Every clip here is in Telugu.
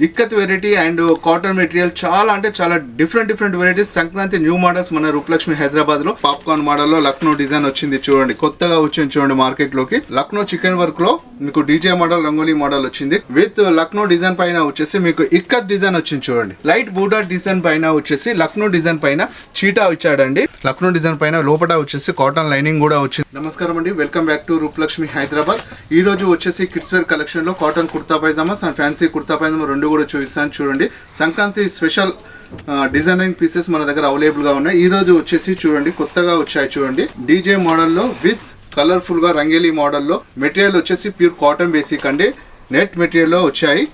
Ikat variety and cotton material చాలా అంటే చాలా different varieties. Sankranti new models మన రూపలక్ష్మి హైదరాబాద్ లో పాప్కార్న్ మోడల్ లో లక్నో డిజైన్ వచ్చింది చూడండి. కొత్తగా వచ్చింది చూడండి మార్కెట్ లోకి. లక్నో చికెన్ వర్క్ లో మీకు డీజే మోడల్ రంగోలీ మోడల్ వచ్చింది. విత్ లక్నో డిజైన్ పైన వచ్చేసి మీకు ఇక్కత్ డిజైన్ వచ్చింది చూడండి. లైట్ బూటా డిజైన్ పైన వచ్చేసి లక్నో డిజైన్ పైన చీటా ఇచ్చాడండి. లక్నో డిజైన్ పైన లోపల వచ్చేసి కాటన్ లైనింగ్ కూడా వచ్చింది. నమస్కారం అండి, welcome back to Rupalakshmi Hyderabad. ఈ రోజు వచ్చేసి కిడ్స్ వేర్ కలెక్షన్ లో cotton kurta pyjamas and fancy kurta pyjama రెండు కూడా చూపిస్తాను చూడండి. సంక్రాంతి స్పెషల్ డిజైనింగ్ పీసెస్ మన దగ్గర అవైలబుల్ గా ఉన్నాయి. ఈ రోజు వచ్చేసి చూడండి కొత్తగా వచ్చాయి చూడండి. డీజే మోడల్లో విత్ కలర్ఫుల్ గా రంగేలీ మోడల్లో మెటీరియల్ వచ్చేసి ప్యూర్ కాటన్ బేసిక్ అండి. నెట్ మెటీరియల్ లో వచ్చాయి.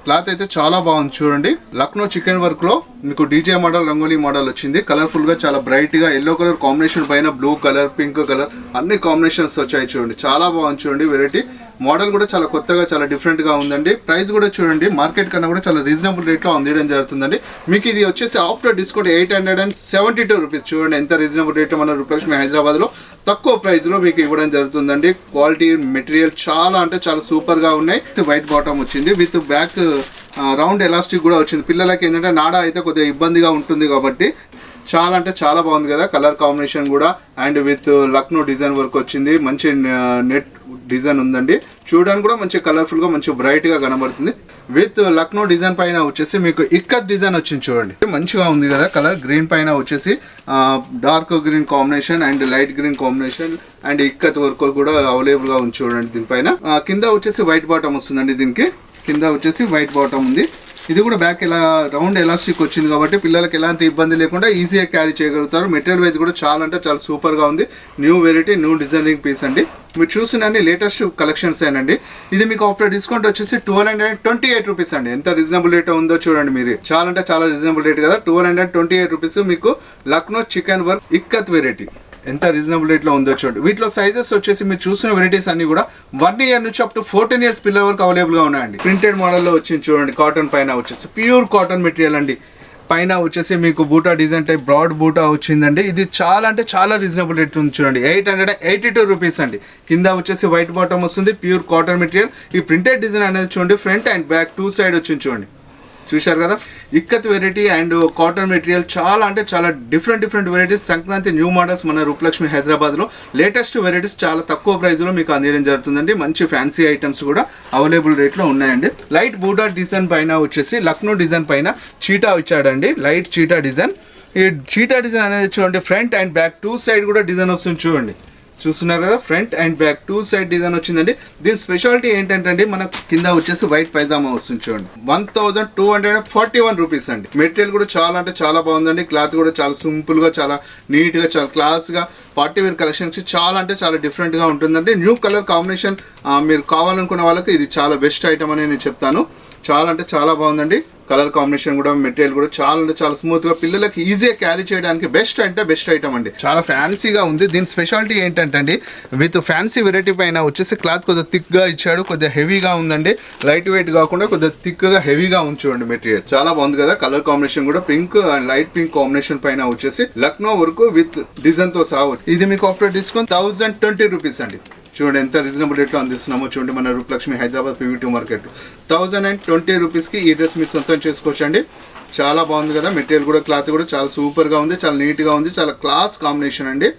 క్లాత్ అయితే చాలా బాగుంది చూడండి. లక్నో చికెన్ వర్క్ లో మీకు డీజే మోడల్ రంగోలీ మోడల్ వచ్చింది. కలర్ఫుల్ గా చాలా బ్రైట్ గా ఎల్లో కలర్ కాంబినేషన్ పైన బ్లూ కలర్ పింక్ కలర్ అన్ని కాంబినేషన్స్ వచ్చాయి చూడండి. చాలా బాగుంది చూడండి. వెరైటీ మోడల్ కూడా చాలా కొత్తగా చాలా డిఫరెంట్ గా ఉందండి. ప్రైస్ కూడా చూడండి మార్కెట్ కన్నా కూడా చాలా రీజనబుల్ రేట్ లో అందించడం జరుగుతుందండి. మీకు ఇది వచ్చేసి ఆఫ్టర్ డిస్కౌంట్ 872 రూపీస్. చూడండి ఎంత రీజనబుల్ రేట్ మన రూపలక్ష్మి హైదరాబాద్ లో తక్కువ ప్రైస్ లో మీకు ఇవ్వడం జరుగుతుందండి. క్వాలిటీ మెటీరియల్ చాలా అంటే చాలా సూపర్ గా ఉన్నాయి. వైట్ బాటమ్ వచ్చింది విత్ బ్యాక్ రౌండ్ ఎలాస్టిక్ కూడా వచ్చింది. పిల్లలకి ఏంటంటే నాడా అయితే కొద్దిగా ఇబ్బందిగా ఉంటుంది కాబట్టి చాలా అంటే చాలా బాగుంది కదా. కలర్ కాంబినేషన్ కూడా and with Lucknow design work వచ్చింది. మంచి నెట్ డిజైన్ ఉందండి. చూడడానికి కూడా మంచి కలర్ఫుల్ గా మంచి బ్రైట్ గా కనబడుతుంది. విత్ లక్నో డిజైన్ పైన వచ్చేసి మీకు ఇక్కత్ డిజైన్ వచ్చింది చూడండి. మంచిగా ఉంది కదా కలర్. గ్రీన్ పైన వచ్చేసి dark green combination and light green combination and ikat work కూడా అవైలబుల్ గా ఉంది చూడండి. దీనిపైన కింద వచ్చేసి వైట్ బాటమ్ వస్తుందండి. దీనికి కింద వచ్చేసి వైట్ బాటమ్ ఉంది. ఇది కూడా బ్యాక్ ఇలా రౌండ్ ఎలాస్టిక్ వచ్చింది కాబట్టి పిల్లలకి ఎలాంటి ఇబ్బంది లేకుండా ఈజీగా క్యారీ చేయగలుగుతారు. మెటీరియల్ వైజ్ కూడా చాలా అంటే చాలా సూపర్ గా ఉంది. New variety new designing piece అండి. మీరు చూస్తున్న లేటెస్ట్ కలెక్షన్స్ ఏనండి. ఇది మీకు ఆఫ్టర్ డిస్కౌంట్ వచ్చేసి 1228 రూపీస్ అండి. ఎంత రీజనబుల్ రేట్ ఉందో చూడండి మీరు. చాలా అంటే చాలా రీజనబుల్ రేట్ కదా. 1228 రూపీస్ మీకు Lucknow chicken work ikat variety ఎంత రీజనబుల్ రేట్ లో ఉందో చూడండి. వీటిలో సైజెస్ వచ్చేసి మీరు చూసిన వెరైటీస్ అన్ని కూడా 1 ఇయర్ నుంచి అప్ టు 14 ఇయర్స్ పిల్లల వరకు అవైలబుల్ గా ఉన్నాయండి. ప్రింటెడ్ మోడల్లో వచ్చింది చూడండి. కాటన్ పైన వచ్చేసి ప్యూర్ కాటన్ మెటీరియల్ అండి. పైన వచ్చేసి మీకు బూటా డిజైన్ టైప్ బ్రాడ్ బూటా వచ్చిందండి. ఇది చాలా అంటే చాలా రీజనబుల్ రేట్ ఉంది చూడండి. 882 రూపీస్ అండి. కింద వచ్చేసి వైట్ బాటమ్ వస్తుంది. Pure cotton material. ఈ ప్రింటెడ్ డిజైన్ అనేది చూడండి ఫ్రంట్ అండ్ బ్యాక్ 2 సైడ్ వచ్చింది చూడండి. చూశారు కదా. Ikat variety and cotton material చాలా అంటే చాలా different varieties. Sankranti new models మన రూపలక్ష్మి హైదరాబాద్ లో లేటెస్ట్ వెరైటీస్ చాలా తక్కువ ప్రైస్ లో మీకు అందించడం జరుగుతుందండి. మంచి ఫ్యాన్సీ ఐటమ్స్ కూడా అవైలబుల్ రేట్ లో ఉన్నాయండి. లైట్ బూటా డిజైన్ పైన వచ్చేసి లక్నో డిజైన్ పైన చీటా ఇచ్చాడండి. Light చీటా design. ఈ చీటా డిజైన్ అనేది చూడండి ఫ్రంట్ అండ్ బ్యాక్ 2 సైడ్ కూడా డిజైన్ వస్తుంది చూడండి. చూస్తున్నారు కదా. Front and back 2 side design వచ్చిందండి. దీని స్పెషాలిటీ ఏంటంటే మనకు కింద వచ్చేసి వైట్ పైజామా వస్తుంది చూడండి. 1241 రూపీస్ అండి. మెటీరియల్ కూడా చాలా అంటే చాలా బాగుందండి. క్లాత్ కూడా చాలా సింపుల్ గా చాలా నీట్ గా చాలా క్లాస్ గా పార్టీ వేర్ కలెక్షన్ చాలా అంటే చాలా డిఫరెంట్ గా ఉంటుందండి. న్యూ కలర్ కాంబినేషన్ మీరు కావాలనుకున్న వాళ్ళకి ఇది చాలా బెస్ట్ ఐటమ్ అని నేను చెప్తాను. చాలా అంటే చాలా బాగుందండి. కలర్ కాంబినేషన్ కూడా మెటీరియల్ కూడా చాలా అంటే చాలా స్మూత్ గా పిల్లలకి ఈజీగా క్యారీ చేయడానికి బెస్ట్ అంటే బెస్ట్ ఐటమ్ అండి. చాలా ఫ్యాన్సీగా ఉంది. దీని స్పెషాలిటీ ఏంటంటే అండి విత్ ఫ్యాన్సీ వెరైటీ పైన వచ్చేసి క్లాత్ కొద్దిగా థిక్ గా ఇచ్చాడు. కొద్దిగా హెవీగా ఉందండి. లైట్ వెయిట్ కాకుండా కొద్దిగా థిక్ గా హెవీగా ఉంది చూడండి. మెటీరియల్ చాలా బాగుంది కదా. కలర్ కాంబినేషన్ కూడా pink and light pink combination పైన వచ్చేసి లక్నో వర్క్ విత్ డిజైన్ తో సహా. ఇది మీకు ఆఫ్టర్ డిస్కౌంట్ 1020 రూపీస్ అండి. చూడండి ఎంత రీజనబుల్ రేట్లో అందిస్తున్నామో చూడండి. మన రూపలక్ష్మి హైదరాబాద్ PVT మార్కెట్ 1020 రూపీస్కి ఈ డ్రెస్ మీరు సొంతం చేసుకోవచ్చు అండి. చాలా బాగుంది కదా. మెటీరియల్ కూడా క్లాత్ కూడా చాలా సూపర్గా ఉంది. చాలా నీట్గా ఉంది. చాలా క్లాస్ కాంబినేషన్ అండి.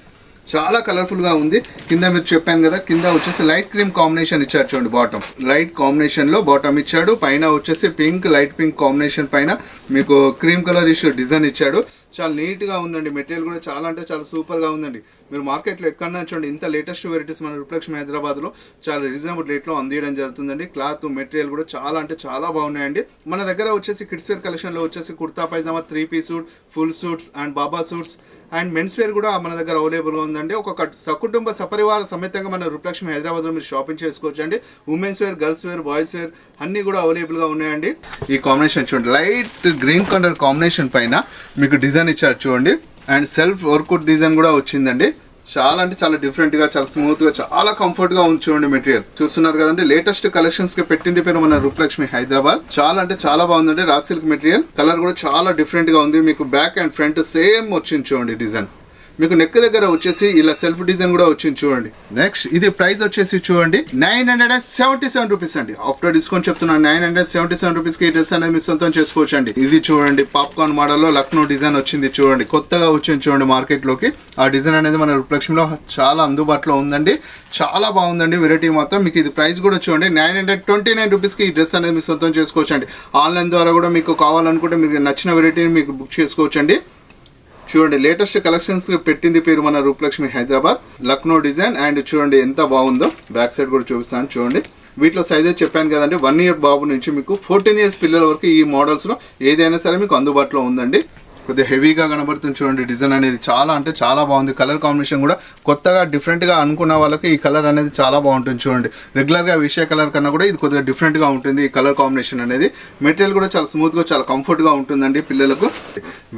చాలా కలర్ఫుల్గా ఉంది. కింద మీరు చెప్పాను కదా కింద వచ్చేసి లైట్ క్రీమ్ కాంబినేషన్ ఇచ్చారు చూడండి. బాటమ్ లైట్ కాంబినేషన్లో బాటమ్ ఇచ్చాడు. పైన వచ్చేసి పింక్ లైట్ పింక్ కాంబినేషన్ పైన మీకు క్రీమ్ కలర్ ఇష్యూ డిజైన్ ఇచ్చాడు. చాలా నీట్గా ఉందండి. మెటీరియల్ కూడా చాలా అంటే చాలా సూపర్గా ఉందండి. మీరు మార్కెట్లో ఎక్కడన్నా చూడండి ఇంత లేటెస్ట్ వెరైటీస్ మన రూపలక్ష్మి హైదరాబాద్లో చాలా రీజనబుల్ రేట్లో అందించడం జరుగుతుందండి. క్లాత్ మెటీరియల్ కూడా చాలా అంటే చాలా బాగున్నాయండి. మన దగ్గర వచ్చేసి కిడ్స్ వేర్ కలెక్షన్లో వచ్చేసి kurta pyjama 3-piece suit, full suits and baba suits and men's wear కూడా మన దగ్గర అవైలబుల్గా ఉందండి. ఒక సకుటుంబ సపరివార సమేతంగా మన రూపలక్ష్మి హైదరాబాద్లో మీరు షాపింగ్ చేసుకోవచ్చు అండి. Women's wear, girls wear, boys wear అన్నీ కూడా అవైలబుల్గా ఉన్నాయండి. ఈ కాంబినేషన్ చూడండి. లైట్ గ్రీన్ కలర్ కాంబినేషన్ పైన మీకు డిజైన్ ఇచ్చారు చూడండి. అండ్ సెల్ఫ్ వర్కౌట్ డిజైన్ కూడా వచ్చిందండి. చాలా అంటే చాలా డిఫరెంట్ గా చాలా స్మూత్ గా చాలా కంఫర్ట్ గా ఉంది చూడండి. మెటీరియల్ చూస్తున్నారు కదండి. లేటెస్ట్ కలెక్షన్స్ కి పెట్టింది పేరు మన రూపలక్ష్మి హైదరాబాద్. చాలా అంటే చాలా బాగుందండి. Raw silk material. కలర్ కూడా చాలా డిఫరెంట్ గా ఉంది. మీకు బ్యాక్ అండ్ ఫ్రంట్ సేమ్ వచ్చింది చూడండి డిజైన్. మీకు నెక్ దగ్గర వచ్చేసి ఇలా సెల్ఫ్ డిజైన్ కూడా వచ్చింది చూడండి. నెక్స్ట్ ఇది ప్రైస్ వచ్చేసి చూడండి 977 రూపీస్ అండి. ఆఫ్టర్ డిస్కౌంట్ చెప్తున్నాను 977 రూపీస్ కి ఈ డ్రెస్ అనేది మీ సొంతం చేసుకోవచ్చు అండి. ఇది చూడండి పాప్కార్న్ మోడల్ లో లక్నో డిజైన్ వచ్చింది చూడండి, కొత్తగా వచ్చింది చూడండి మార్కెట్ లోకి. ఆ డిజైన్ అనేది మన రూపలక్ష్మిలో చాలా అందుబాటులో ఉందండి, చాలా బాగుందండి వెరైటీ మాత్రం. మీకు ఇది ప్రైస్ కూడా చూడండి 929 రూపీస్ కి ఈ డ్రెస్ అనేది మీ సొంతం చేసుకోవచ్చు అండి. ఆన్లైన్ ద్వారా కూడా మీకు కావాలనుకుంటే మీకు నచ్చిన వెరైటీని మీకు బుక్ చేసుకోవచ్చు అండి. చూడండి లేటెస్ట్ కలెక్షన్స్ పెట్టింది పేరు మన రూపలక్ష్మి హైదరాబాద్, లక్నో డిజైన్. అండ్ చూడండి ఎంత బాగుందో, బ్యాక్ సైడ్ కూడా చూపిస్తాను చూడండి. వీటిలో సైజెస్ చెప్పాను కదండి, 1 year బాబు నుంచి మీకు 14 years పిల్లల వరకు ఈ మోడల్స్ లో ఏదైనా సరే మీకు అందుబాటులో ఉందండి. కొద్దిగా హెవీగా కనబడుతుంది చూడండి డిజైన్ అనేది, చాలా అంటే చాలా బాగుంది. కలర్ కాంబినేషన్ కూడా కొత్తగా డిఫరెంట్గా అనుకున్న వాళ్ళకి ఈ కలర్ అనేది చాలా బాగుంటుంది చూడండి. రెగ్యులర్గా విషయ కలర్ కన్నా కూడా ఇది కొద్దిగా డిఫరెంట్గా ఉంటుంది ఈ కలర్ కాంబినేషన్ అనేది. మెటీరియల్ కూడా చాలా స్మూత్గా చాలా కంఫర్ట్గా ఉంటుందండి పిల్లలకు.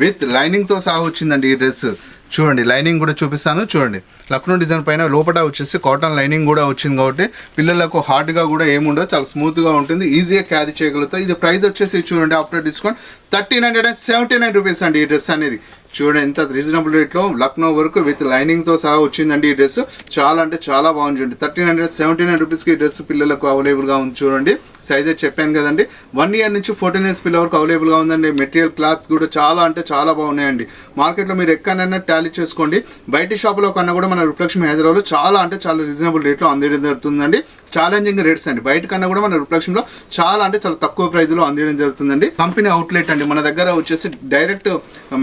విత్ లైనింగ్తో సహా వచ్చిందండి ఈ డ్రెస్. చూడండి లైనింగ్ కూడా చూపిస్తాను చూడండి. లక్నో డిజైన్ పైన లోపల వచ్చేసి కాటన్ లైనింగ్ కూడా వచ్చింది కాబట్టి పిల్లలకు హార్డ్గా కూడా ఏముండదు, చాలా స్మూత్గా ఉంటుంది, ఈజీగా క్యారీ చేయగలుగుతాయి. ఇది ప్రైస్ వచ్చేసి చూడండి ఆఫ్టర్ డిస్కౌంట్ 1379 రూపీస్ అండి ఈ డ్రెస్ అనేది. చూడండి ఎంత రీజనబుల్ రేట్లో లక్నో వరకు విత్ లైనింగ్తో సహా వచ్చిందండి ఈ డ్రెస్. చాలా అంటే చాలా బాగుంది చూడండి. 1379 రూపీస్కి ఈ డ్రెస్ పిల్లలకు అవైలబుల్గా ఉంది చూడండి. సైజెస్ చెప్పాను కదండి, 1 year నుంచి 14 years పిల్లల వరకు అవైలబుల్గా ఉందండి. మెటీరియల్ క్లాత్ కూడా చాలా అంటే చాలా బాగున్నాయండి. మార్కెట్లో మీరు ఎక్కడైనా టాలీ చేసుకోండి, బయట షాపులో కన్నా కూడా మన రూపలక్ష్మి హైదరాబాద్లో చాలా అంటే చాలా రీజనబుల్ రేట్లో అందడం జరుగుతుందండి. ఛాలెంజింగ్ రేట్స్ అండి, బయట కన్నా కూడా మన రూపలక్ష్మిలో చాలా అంటే చాలా తక్కువ ప్రైస్లో అందడం జరుగుతుందండి. కంపెనీ అవుట్లెట్ అండి, మన దగ్గర వచ్చేసి డైరెక్ట్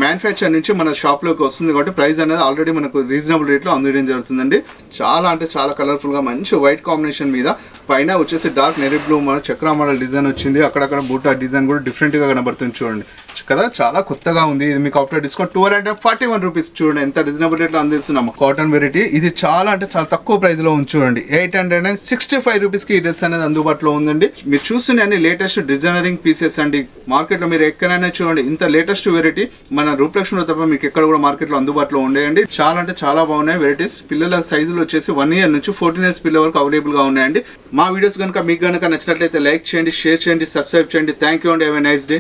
మ్యానుఫ్యాక్చర్ నుంచి మన షాప్లోకి వస్తుంది కాబట్టి ప్రైస్ అనేది ఆల్రెడీ మనకు రీజనబుల్ రేట్లో అందడం జరుగుతుందండి. చాలా అంటే చాలా కలర్ఫుల్గా మంచి వైట్ కాంబినేషన్ మీద పైన వచ్చేసి dark Neri blue model Chakra model design వచ్చింది. అక్కడక్కడ బూటా డిజైన్ కూడా డిఫరెంట్గా కనబడుతుంది చూడండి కదా, చాలా కొత్తగా ఉంది. ఇది మీకు ఆఫ్టర్ డిస్కౌంట్ 241 రూపీస్. చూడండి ఎంత రీజనబుల్ రేట్లో అందిస్తున్నాము కాటన్ వెరైటీ. ఇది చాలా అంటే చాలా తక్కువ ప్రైస్లో ఉంది చూడండి. 865 రూపీస్కి ఈ డ్రెస్ అనేది అందుబాటులో ఉందండి. మీరు చూస్తున్న అన్ని లేటెస్ట్ డిజైనరింగ్ పీసెస్ అండి. మార్కెట్లో మీరు ఎక్కడైనా చూడండి ఇంత లేటెస్ట్ వెరైటీ మన రూపలక్ష్మిలో తప్ప మీకు ఎక్కడ కూడా మార్కెట్లో అందుబాటులో ఉండేయండి. చాలా అంటే చాలా బాగున్నాయి వెరైటీస్. పిల్లల సైజులు వచ్చేసి 1 year నుంచి 14 years పిల్లల వరకు అవైలబుల్గా ఉన్నాయండి. మా వీడియోస్ కనుక మీకు కనుక నచ్చినట్లయితే లైక్ చేయండి, షేర్ చేయండి, సబ్స్క్రైబ్ చేయండి. థ్యాంక్ యూ అండి. Have a nice day.